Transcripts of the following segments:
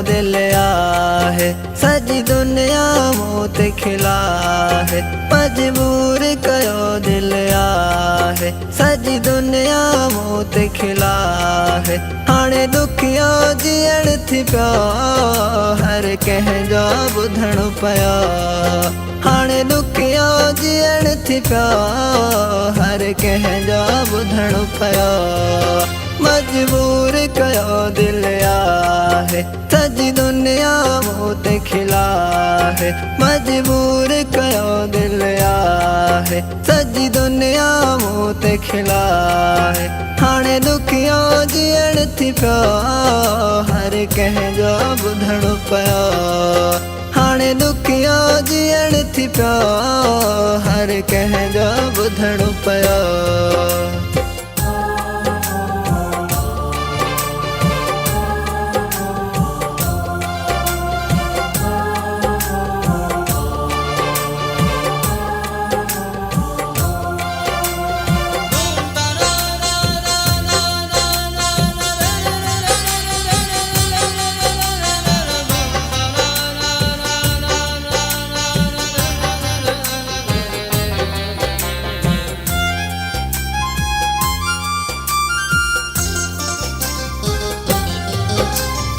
दिल आहे सजी दुनिया मूं ते खिला है मजबूर कयो दिल आहे सजी दुनिया मूं ते खिला है हाणे दुखियो जीअण थी पियो हर कंहिंजो ॿुधणो पियो हाणे दुखियो जीअण थी पियो हर कंहिंजो ॿुधणो पियो मजबूर कयो दिल आहे सजी दुनिया मूं ते खिला है मजबूर कयो दिल आहे सजी दुनिया मूं ते खिला है हाणे दुखियो जीअण थी पियो हर कंहिंजो ॿुधणो पियो हाणे दुखियो जीअण थी पियो हर कंहिंजो ॿुधणो पियो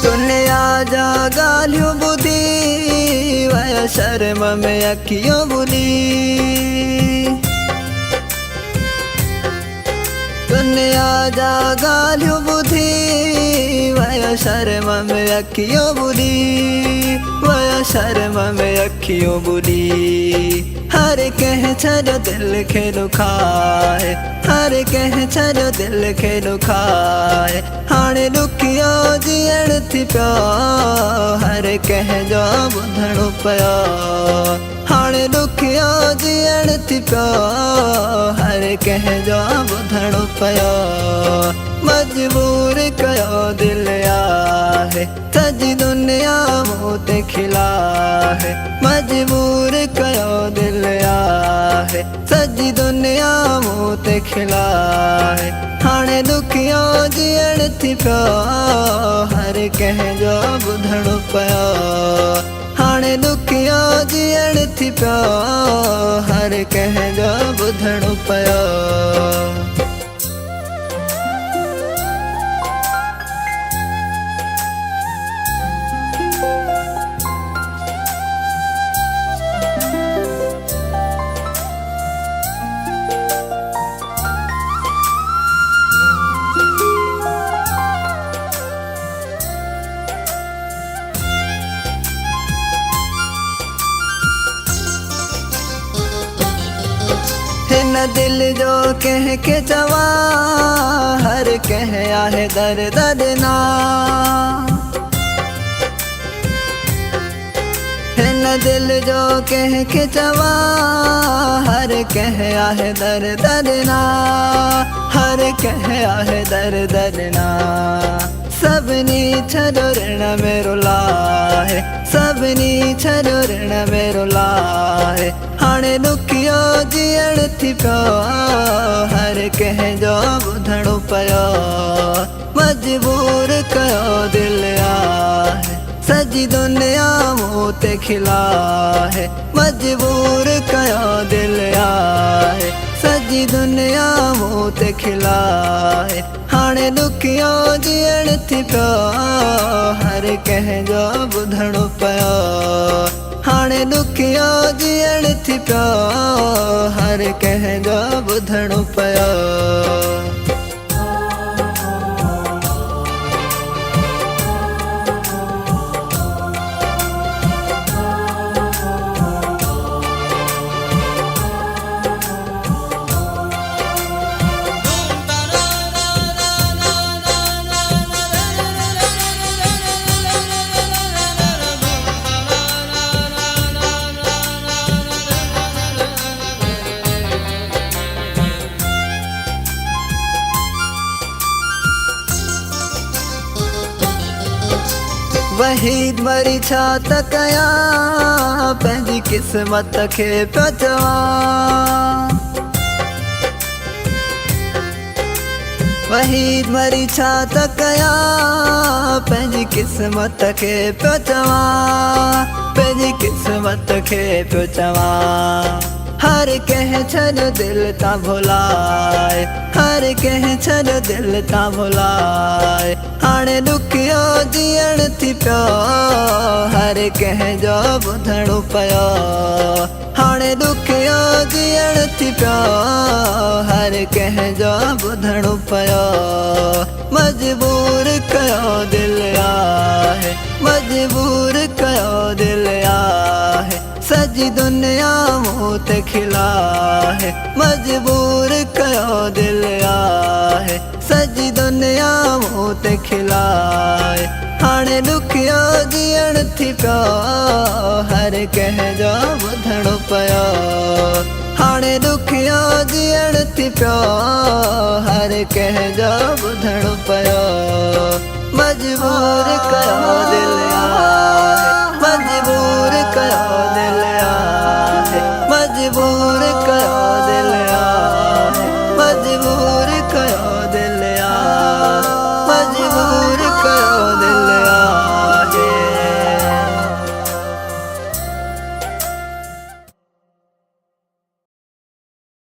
दुनिया जा ॻाल्हियूं ॿुधी वया शर्म में अखियूं ॿुॾी दुनिया जा ॻाल्हियूं ॿुधी वया शर्म में अखियूं ॿुॾी वया शर्म में अखियूं ॿुॾी हर कंहिं छॾो दिल खे दुखाए हर कंहिं छॾो दिल खे दुखाए हाणे दुखियो जीअण थी पियो हर कंहिंजो ॿुधणो पियो हाणे दुखियो जीअण थी पियो हर कंहिंजो ॿुधणो पियो मजबूर कयो दिल आहे सजी दुनिया मूं ते खिला है मजबूर कयो दिल आहे सजी दुनिया मूं ते खिला है हाणे दुखियो जीअण थी पियो हर कंहिंजो ॿुधणो पियो हाणे दुखियो जीअण थी पियो हर कंहिंजो ॿुधणो पियो हिन दिल जो कंहिंखे चवा हर कंहिं आहे दर्द ॾिना हिन दिल जो कंहिंखे चवा हर कंहिं आहे दर्द ॾिना हर कंहिं आहे दर्द ॾिना सभिनी छॾो ऋण में रुला है सभिनी छॾो ऋण में रुला है हाणे दुखियो जीअण थी पियो हर कंहिंजो ॿुधणो पियो मजबूर कयो दिल आहे सजी दुनिया मूं ते खिला है मजबूर कयो दिल आहे सजी दुनिया मूं ते खिला है हाणे दुखियो जीअण थी पियो हर कंहिंजो ॿुधणो पियो हाणे दुखियो जीअण थी पियो हर कंहिंजो ॿुधणो पियो वहीद वरी छा त कयां पंहिंजी क़िस्मत खे पियो चवां वहीद मरी छा त कया पंहिंजी क़िस्मत खे पियो चवां, पंहिंजी क़िस्मत खे पियो चवां। हर कंहिं छॾो दिलि तां भुलाए, हर कंहिं छॾो दिलि तां भुलाए। हाणे ॾुखियो जीअण थी पियो, हर कंहिं जो ॿुधणो पियो। हाणे ॾुखियो जीअण थी पियो, हर कंहिं जो ॿुधणो पियो। मजबूर कयो दिलि आहे, मजबूर कयो दिलि आहे। सॼी दुनिया मूं ते खिलाए, मजबूर कयो दिलि आहे। सॼी दुनिया मूं ते खिलाए। हाणे ॾुखियो जीअण थी पियो, हर कंहिं जो ॿुधणो पियो। हाणे ॾुखियो जीअण थी पियो, हर कंहिं जो ॿुधणो पियो। मजबूर कयो